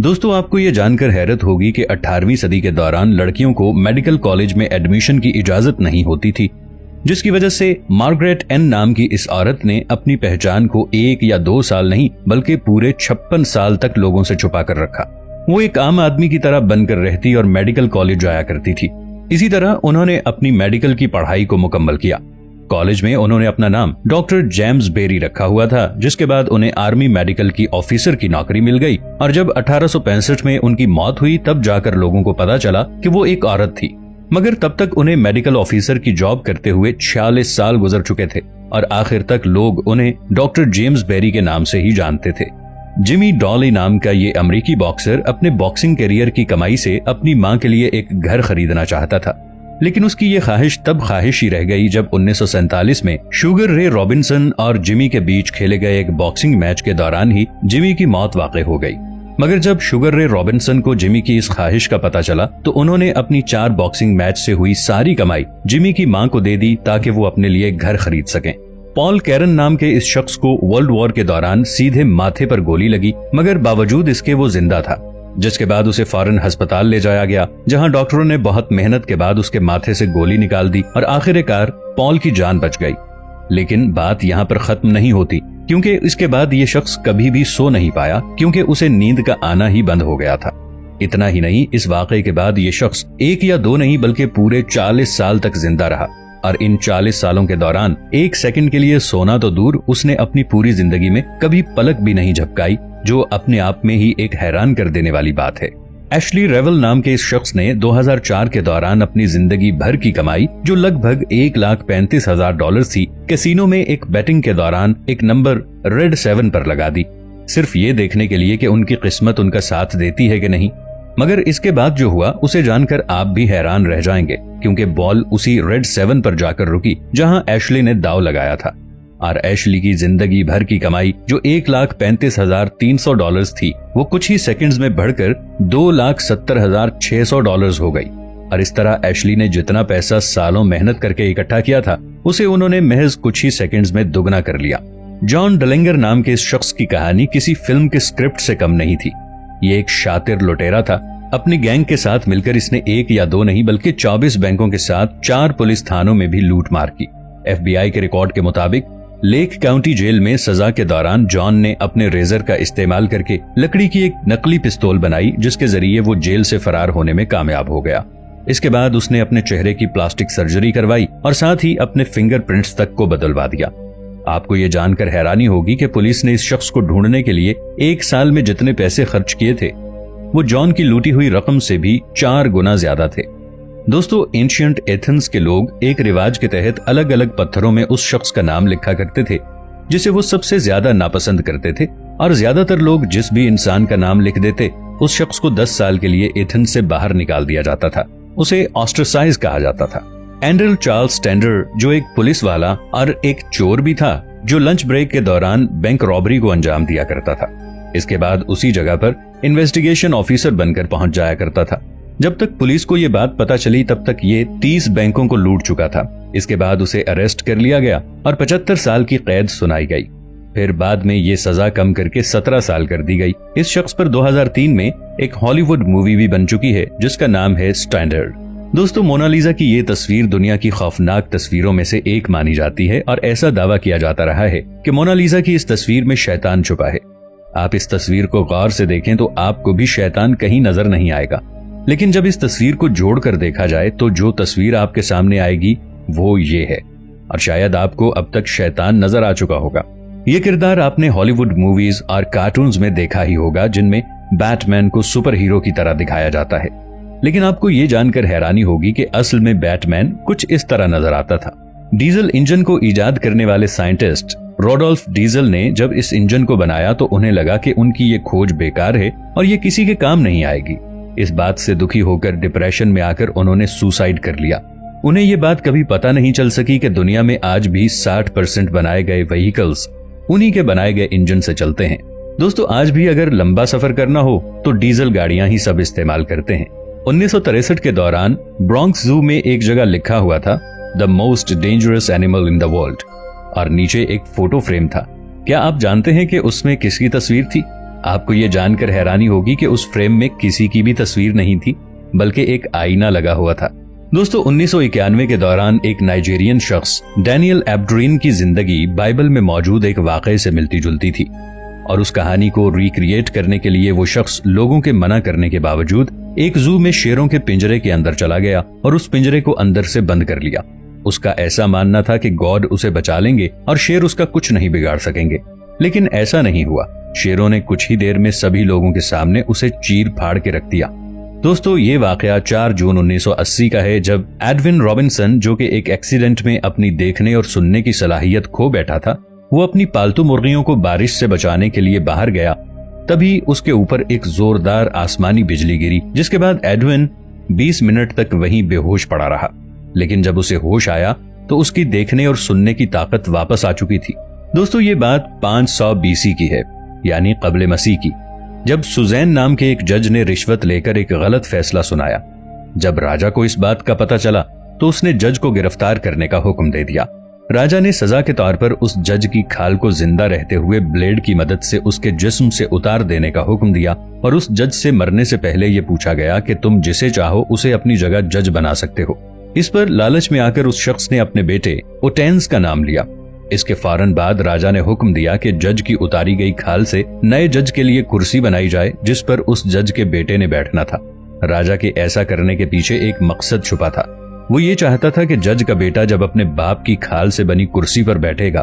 दोस्तों, आपको ये जानकर हैरत होगी कि 18वीं सदी के दौरान लड़कियों को मेडिकल कॉलेज में एडमिशन की इजाजत नहीं होती थी, जिसकी वजह से मार्गरेट एन नाम की इस औरत ने अपनी पहचान को 1 या 2 साल नहीं बल्कि पूरे 56 साल तक लोगों से छुपा कर रखा। वो एक आम आदमी की तरह बनकर रहती और मेडिकल कॉलेज जाया करती थी। इसी तरह उन्होंने अपनी मेडिकल की पढ़ाई को मुकम्मल किया। कॉलेज में उन्होंने अपना नाम डॉक्टर जेम्स बेरी रखा हुआ था, जिसके बाद उन्हें आर्मी मेडिकल की ऑफिसर की नौकरी मिल गई और जब 1865 में उनकी मौत हुई तब जाकर लोगों को पता चला कि वो एक औरत थी। मगर तब तक उन्हें मेडिकल ऑफिसर की जॉब करते हुए 46 साल गुजर चुके थे और आखिर तक लोग उन्हें डॉक्टर जेम्स बेरी के नाम से ही जानते थे। जिमी डॉली नाम का ये अमेरिकी बॉक्सर अपने बॉक्सिंग करियर की कमाई से अपनी मां के लिए एक घर खरीदना चाहता था, लेकिन उसकी ये ख्वाहिश तब ख्वाहिश ही रह गई जब 1947 में शुगर रे रॉबिन्सन और जिमी के बीच खेले गए एक बॉक्सिंग मैच के दौरान ही जिमी की मौत वाक़ई हो गई। मगर जब शुगर रे रॉबिन्सन को जिमी की इस ख्वाहिश का पता चला तो उन्होंने अपनी 4 बॉक्सिंग मैच से हुई सारी कमाई जिमी की मां को दे दी ताकि वो अपने लिए घर खरीद सकें। पॉल कैरन नाम के इस शख्स को वर्ल्ड वॉर के दौरान सीधे माथे पर गोली लगी, मगर बावजूद इसके वो जिंदा था, जिसके बाद उसे फौरन अस्पताल ले जाया गया, जहां डॉक्टरों ने बहुत मेहनत के बाद उसके माथे से गोली निकाल दी और आखिरकार पॉल की जान बच गई। लेकिन बात यहाँ पर खत्म नहीं होती, क्योंकि इसके बाद ये शख्स कभी भी सो नहीं पाया, क्योंकि उसे नींद का आना ही बंद हो गया था। इतना ही नहीं, इस वाकये के बाद ये शख्स 1 या 2 नहीं बल्कि पूरे 40 साल तक जिंदा रहा और इन 40 सालों के दौरान 1 सेकंड के लिए सोना तो दूर, उसने अपनी पूरी जिंदगी में कभी पलक भी नहीं झपकाई, जो अपने आप में ही एक हैरान कर देने वाली बात है। एशली रेवल नाम के इस शख्स ने 2004 के दौरान अपनी जिंदगी भर की कमाई, जो लगभग $1,35,000 थी, कैसीनो में एक बैटिंग के दौरान एक नंबर रेड 7 पर लगा दी, सिर्फ ये देखने के लिए कि उनकी किस्मत उनका साथ देती है कि नहीं। मगर इसके बाद जो हुआ उसे जानकर आप भी हैरान रह जाएंगे, क्योंकि बॉल उसी रेड 7 पर जाकर रुकी जहां एशली ने दाव लगाया था और एशली की जिंदगी भर की कमाई जो $1,35,300 थी, वो कुछ ही सेकंड्स में बढ़कर $2,70,600 हो गई। और इस तरह एशली ने जितना पैसा सालों मेहनत करके इकट्ठा किया था, उसे उन्होंने महज कुछ ही सेकंड्स में दुगना कर लिया। जॉन डलेंगर नाम के इस शख्स की कहानी किसी फिल्म के स्क्रिप्ट से कम नहीं थी। ये एक शातिर लुटेरा था। अपनी गैंग के साथ मिलकर इसने 1 या 2 नहीं बल्कि 24 बैंकों के साथ 4 पुलिस थानों में भी लूट मार की। FBI के रिकॉर्ड के मुताबिक लेक काउंटी जेल में सजा के दौरान जॉन ने अपने रेजर का इस्तेमाल करके लकड़ी की एक नकली पिस्तौल बनाई, जिसके जरिए वो जेल से फरार होने में कामयाब हो गया। इसके बाद उसने अपने चेहरे की प्लास्टिक सर्जरी करवाई और साथ ही अपने फिंगरप्रिंट्स तक को बदलवा दिया। आपको ये जानकर हैरानी होगी कि पुलिस ने इस शख्स को ढूंढने के लिए 1 साल में जितने पैसे खर्च किए थे, वो जॉन की लूटी हुई रकम से भी 4 गुना ज्यादा थे। दोस्तों, एंशिएंट एथेंस के लोग एक रिवाज के तहत अलग अलग पत्थरों में उस शख्स का नाम लिखा करते थे जिसे वो सबसे ज्यादा नापसंद करते थे, और ज्यादातर लोग जिस भी इंसान का नाम लिख देते, उस शख्स को 10 साल के लिए एथेंस से बाहर निकाल दिया जाता था। उसे ऑस्ट्रेसाइज कहा जाता था। एंड्रेल चार्ल्स टेंडर, जो एक पुलिस वाला और एक चोर भी था, जो लंच ब्रेक के दौरान बैंक रॉबरी को अंजाम दिया करता था, इसके बाद उसी जगह पर इन्वेस्टिगेशन ऑफिसर बनकर पहुंच जाया करता था। जब तक पुलिस को ये बात पता चली तब तक ये 30 बैंकों को लूट चुका था। इसके बाद उसे अरेस्ट कर लिया गया और 75 साल की कैद सुनाई गई। फिर बाद में ये सजा कम करके 17 साल कर दी गई। इस शख्स पर 2003 में एक हॉलीवुड मूवी भी बन चुकी है जिसका नाम है स्टैंडर्ड। दोस्तों, मोनालिसा की ये तस्वीर दुनिया की खौफनाक तस्वीरों में से एक मानी जाती है और ऐसा दावा किया जाता रहा है कि मोनालिसा की इस तस्वीर में शैतान छुपा है। आप इस तस्वीर को गौर से देखें तो आपको भी शैतान कहीं नजर नहीं आएगा, लेकिन जब इस तस्वीर को जोड़कर देखा जाए तो जो तस्वीर आपके सामने आएगी वो ये है, और शायद आपको अब तक शैतान नजर आ चुका होगा। ये किरदार आपने हॉलीवुड मूवीज और कार्टून्स में देखा ही होगा, जिनमें बैटमैन को सुपर हीरो की तरह दिखाया जाता है। लेकिन आपको ये जानकर हैरानी होगी कि असल में बैटमैन कुछ इस तरह नजर आता था। डीजल इंजन को इजाद करने वाले साइंटिस्ट रोडोल्फ डीजल ने जब इस इंजन को बनाया तो उन्हें लगा कि उनकी ये खोज बेकार है और ये किसी के काम नहीं आएगी। इस बात से दुखी होकर डिप्रेशन में आकर उन्होंने सुसाइड कर लिया। उन्हें ये बात कभी पता नहीं चल सकी कि दुनिया में आज भी 60% बनाए गए व्हीकल्स उन्हीं के बनाए गए इंजन से चलते हैं। दोस्तों, आज भी अगर लंबा सफर करना हो तो डीजल गाड़ियां ही सब इस्तेमाल करते हैं। 1963 के दौरान ब्रॉन्क्स जू में एक जगह लिखा हुआ था the most dangerous animal in the world, और नीचे एक फोटो फ्रेम था। क्या आप जानते हैं कि उसमें किसकी तस्वीर थी? आपको ये जानकर हैरानी होगी कि उस फ्रेम में किसी की भी तस्वीर नहीं थी, बल्कि एक आईना लगा हुआ था। दोस्तों 1991 के दौरान एक नाइजीरियन शख्स डैनियल एब्ड्रीन की जिंदगी बाइबल में मौजूद एक वाकये से मिलती जुलती थी और उस कहानी को रिक्रिएट करने के लिए वो शख्स लोगों के मना करने के बावजूद एक जू में शेरों के पिंजरे के अंदर चला गया और उस पिंजरे को अंदर से बंद कर लिया। उसका ऐसा मानना था कि गॉड उसे बचा लेंगे और शेर उसका कुछ नहीं बिगाड़ सकेंगे, लेकिन ऐसा नहीं हुआ। शेरों ने कुछ ही देर में सभी लोगों के सामने उसे चीर फाड़ के रख दिया। दोस्तों ये वाकया 4 जून 1980 का है, जब एडविन रॉबिन्सन, जो कि एक एक्सीडेंट में अपनी देखने और सुनने की सलाहियत खो बैठा था, वो अपनी पालतू मुर्गियों को बारिश से बचाने के लिए बाहर गया। तभी उसके ऊपर एक जोरदार आसमानी बिजली गिरी, जिसके बाद एडविन 20 मिनट तक वहीं बेहोश पड़ा रहा। लेकिन जब उसे होश आया तो उसकी देखने और सुनने की ताकत वापस आ चुकी थी। दोस्तों ये बात 500 BC की है, यानी कब्ले मसीह की, जब सुजैन नाम के एक जज ने रिश्वत लेकर एक गलत फैसला सुनाया। जब राजा को इस बात का पता चला तो उसने जज को गिरफ्तार करने का हुक्म दे दिया। राजा ने सजा के तौर पर उस जज की खाल को जिंदा रहते हुए ब्लेड की मदद से उसके जिस्म से उतार देने का हुक्म दिया और उस जज से मरने से पहले यह पूछा गया कि तुम जिसे चाहो उसे अपनी जगह जज बना सकते हो। इस पर लालच में आकर उस शख्स ने अपने बेटे ओटेंस का नाम लिया। इसके फौरन बाद राजा ने हुक्म दिया कि जज की उतारी गई खाल से नए जज के लिए कुर्सी बनाई जाए, जिस पर उस जज के बेटे ने बैठना था। राजा के ऐसा करने के पीछे एक मकसद छुपा था। वो ये चाहता था कि जज का बेटा जब अपने बाप की खाल से बनी कुर्सी पर बैठेगा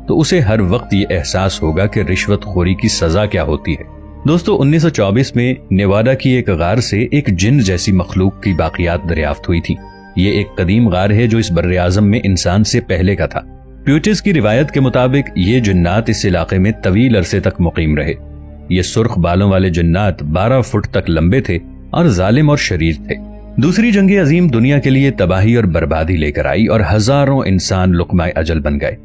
तो उसे हर वक्त ये एहसास होगा कि रिश्वतखोरी की सजा क्या होती है। दोस्तों 1924 में नेवाडा की एक गार से एक जिन जैसी मखलूक की बाकियात दरियाफ्त हुई थी। ये एक कदीम गार है जो इस बर्रे आज़म में इंसान से पहले का था। प्यूटिस की रिवायत के मुताबिक ये जिन्नात इस इलाके में तवील अरसे तक मुकीम रहे। ये सुर्ख बालों वाले जिन्नात 12 फुट तक लंबे थे और जालिम और शरीर थे। दूसरी जंग अजीम दुनिया के लिए तबाही और बर्बादी लेकर आई और हजारों इंसान लुकमाए अजल बन गए,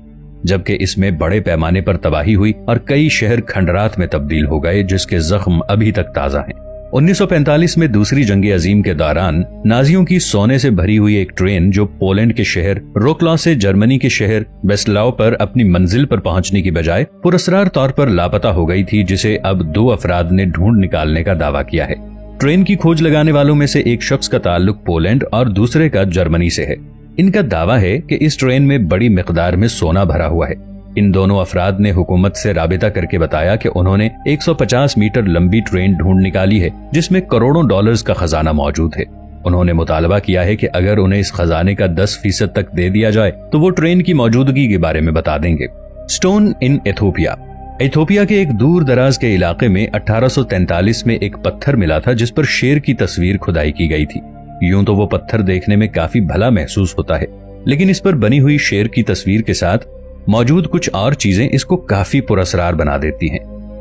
जबकि इसमें बड़े पैमाने पर तबाही हुई और कई शहर खंडरात में तब्दील हो गए, जिसके जख्म अभी तक ताजा हैं। 1945 में दूसरी जंग अजीम के दौरान नाजियों की सोने से भरी हुई एक ट्रेन जो पोलैंड के शहर रोक्लॉ से जर्मनी के शहर बेस्लाव पर अपनी मंजिल पर पहुंचने की बजाय पुरस्कार तौर पर लापता हो गई थी, जिसे अब 2 अफराद ने ढूंढ निकालने का दावा किया है। ट्रेन की खोज लगाने वालों में से एक शख्स का ताल्लुक पोलैंड और दूसरे का जर्मनी से है। इनका दावा है कि इस ट्रेन में बड़ी मिकदार में सोना भरा हुआ है। इन दोनों अफराद ने हुकूमत से राबिता करके बताया कि उन्होंने 150 मीटर लंबी ट्रेन ढूंढ निकाली है, जिसमें करोड़ों डॉलर्स का खजाना मौजूद है। उन्होंने मुतालबा किया है कि अगर उन्हें इस खजाने का 10% तक दे दिया जाए तो वो ट्रेन की मौजूदगी के बारे में बता देंगे। Stone in Ethiopia. इथोपिया के एक दूर दराज के इलाके में 1843 में एक पत्थर मिला था जिस पर शेर की तस्वीर खुदाई की गई थी। यूं तो वो पत्थर देखने में काफी भला महसूस होता है, लेकिन इस पर बनी हुई शेर की तस्वीर के साथ मौजूद कुछ और चीजें इसको काफी पुरअसरार बना देती हैं।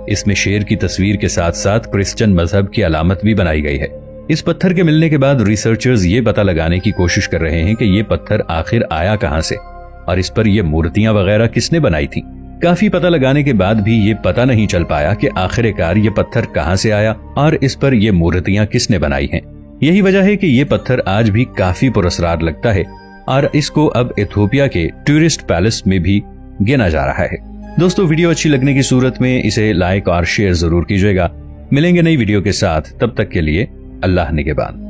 इसमें शेर की तस्वीर के साथ साथ क्रिश्चियन मजहब की अलामत भी बनाई गई है। इस पत्थर के मिलने के बाद रिसर्चर्स ये पता लगाने की कोशिश कर रहे हैं कि ये पत्थर आखिर आया कहां से और इस पर ये मूर्तियां वगैरह किसने बनाई थी। काफी पता लगाने के बाद भी ये पता नहीं चल पाया कि आखिरकार ये पत्थर कहां से आया और इस पर ये मूर्तियां किसने बनाई हैं। यही वजह है कि ये पत्थर आज भी काफी पुरअसरार लगता है और इसको अब इथोपिया के टूरिस्ट पैलेस में भी गिना जा रहा है। दोस्तों वीडियो अच्छी लगने की सूरत में इसे लाइक और शेयर जरूर कीजिएगा। मिलेंगे नई वीडियो के साथ, तब तक के लिए अल्लाह निगहबान।